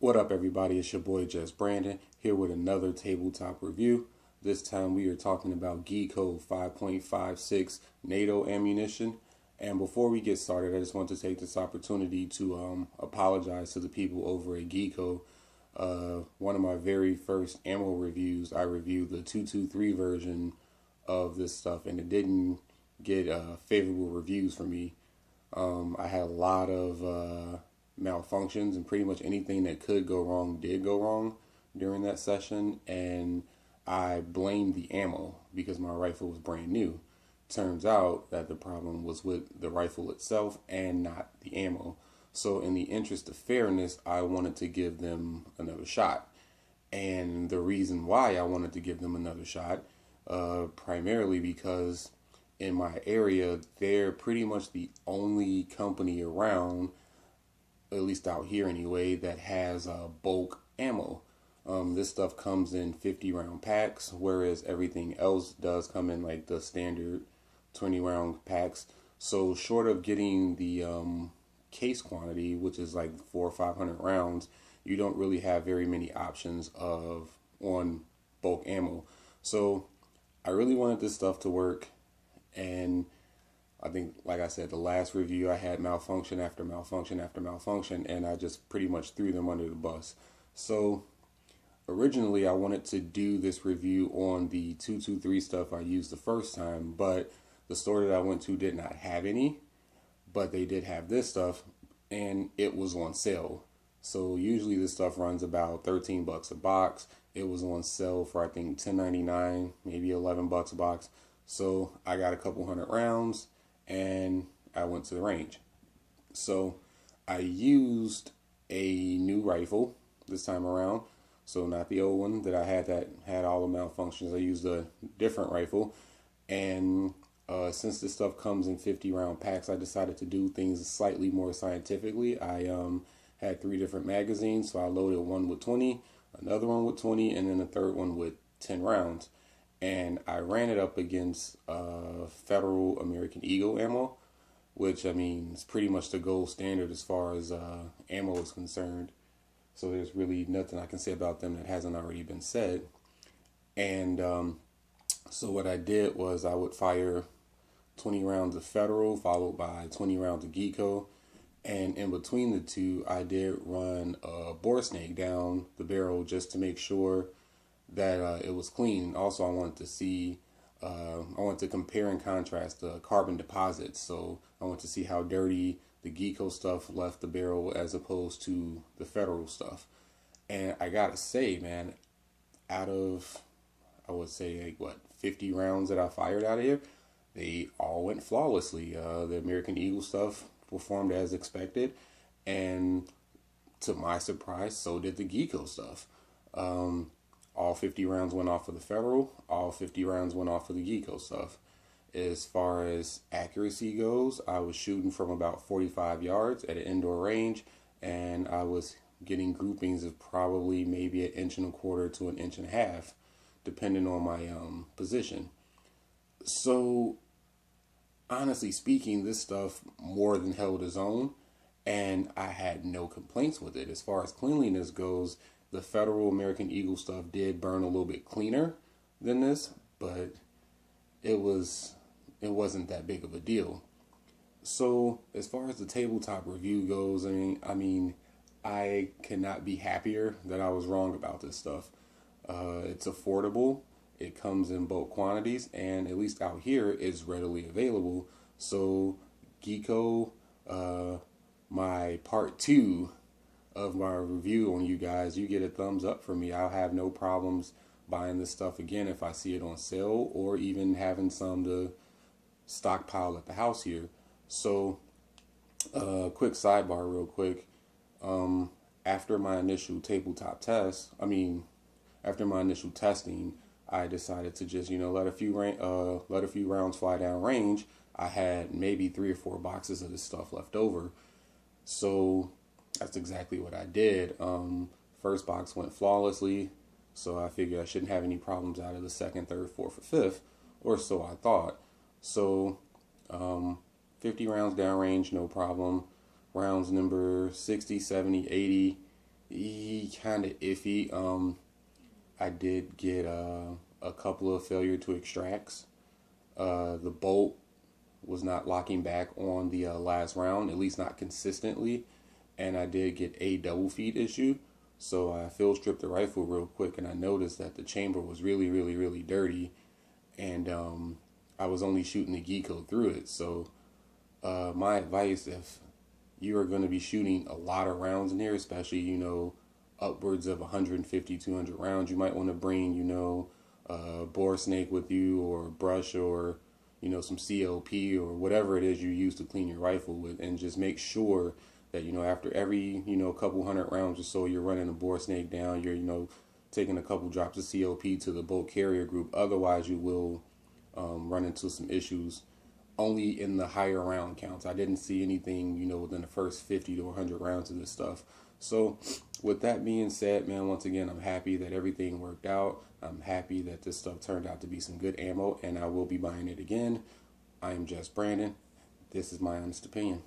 What up, everybody? It's your boy Just Brandon here with another tabletop review. This time we are talking about Geco 5.56 NATO ammunition. And before we get started, I just want to take this opportunity to apologize to the people over at Geco. One of my very first ammo reviews, I reviewed the 223 version of this stuff, and it didn't get favorable reviews for me. I had a lot of malfunctions, and pretty much anything that could go wrong did go wrong during that session, and I blamed the ammo because my rifle was brand new. Turns out that the problem was with the rifle itself and not the ammo. So in the interest of fairness, I wanted to give them another shot. And the reason why I wanted to give them another shot, primarily because in my area, they're pretty much the only company around, at least out here anyway, that has bulk ammo. This stuff comes in 50 round packs, whereas everything else does come in like the standard 20 round packs. So short of getting the case quantity, which is like 400 or 500 rounds, you don't really have very many options on bulk ammo. So I really wanted this stuff to work, and I think, like I said, the last review I had malfunction after malfunction after malfunction, and I just pretty much threw them under the bus. So originally I wanted to do this review on the 223 stuff I used the first time, but the store that I went to did not have any, but they did have this stuff, and it was on sale. So usually this stuff runs about 13 bucks a box. It was on sale for I think $10.99, maybe 11 bucks a box. So I got a couple hundred rounds and I went to the range. So I used a new rifle this time around. So not the old one that I had that had all the malfunctions. I used a different rifle, and since this stuff comes in 50 round packs, I decided to do things slightly more scientifically. I had 3 different magazines, so I loaded one with 20, another one with 20, and then a third one with 10 rounds. And I ran it up against Federal American Eagle ammo, which, I mean, is pretty much the gold standard as far as ammo is concerned. So there's really nothing I can say about them that hasn't already been said. And so what I did was I would fire 20 rounds of Federal, followed by 20 rounds of Geco. And in between the two, I did run a bore snake down the barrel just to make sure that it was clean. Also, I wanted to see, I wanted to compare and contrast the carbon deposits. So I wanted to see how dirty the Geco stuff left the barrel as opposed to the Federal stuff. And I gotta say, man, out of, I would say, like, what, 50 rounds that I fired out of here, they all went flawlessly. The American Eagle stuff performed as expected, and to my surprise, so did the Geco stuff. All 50 rounds went off of the Federal, all 50 rounds went off of the Geco stuff. As far as accuracy goes, I was shooting from about 45 yards at an indoor range, and I was getting groupings of probably maybe 1.25 to 1.5 inches, depending on my position. So honestly speaking, this stuff more than held its own, and I had no complaints with it. As far as cleanliness goes, the Federal American Eagle stuff did burn a little bit cleaner than this, but it wasn't that big of a deal. So as far as the tabletop review goes, I mean, I cannot be happier that I was wrong about this stuff. It's affordable. It comes in bulk quantities, and at least out here, it's readily available. So Geco, my part 2 of my review on you guys, you get a thumbs up from me. I'll have no problems buying this stuff again if I see it on sale, or even having some to stockpile at the house here. So quick sidebar real quick. After my initial tabletop test, after my initial testing, I decided to just, let a few rounds fly down range. I had maybe 3 or 4 boxes of this stuff left over. So that's exactly what I did. First box went flawlessly, so I figured I shouldn't have any problems out of the second, third, fourth, or fifth, or so I thought. So 50 rounds downrange, no problem. Rounds number 60, 70, 80, kind of iffy. I did get a couple of failure to extracts. The bolt was not locking back on the last round, at least not consistently. And I did get a double feed issue. So I field stripped the rifle real quick, and I noticed that the chamber was really dirty. And I was only shooting the Geco through it. So my advice, if you are going to be shooting a lot of rounds in here, especially, you know, upwards of 150, 200 rounds, you might want to bring, you know, bore snake with you, or brush, or, you know, some CLP or whatever it is you use to clean your rifle with, and just make sure that, you know, after every, you know, couple hundred rounds or so, you're running a bore snake down, you're, you know, taking a couple drops of CLP to the bolt carrier group. Otherwise, you will run into some issues only in the higher round counts. I didn't see anything, you know, within the first 50 to 100 rounds of this stuff. So with that being said, man, once again, I'm happy that everything worked out. I'm happy that this stuff turned out to be some good ammo, and I will be buying it again. I am just Brandon. This is my honest opinion.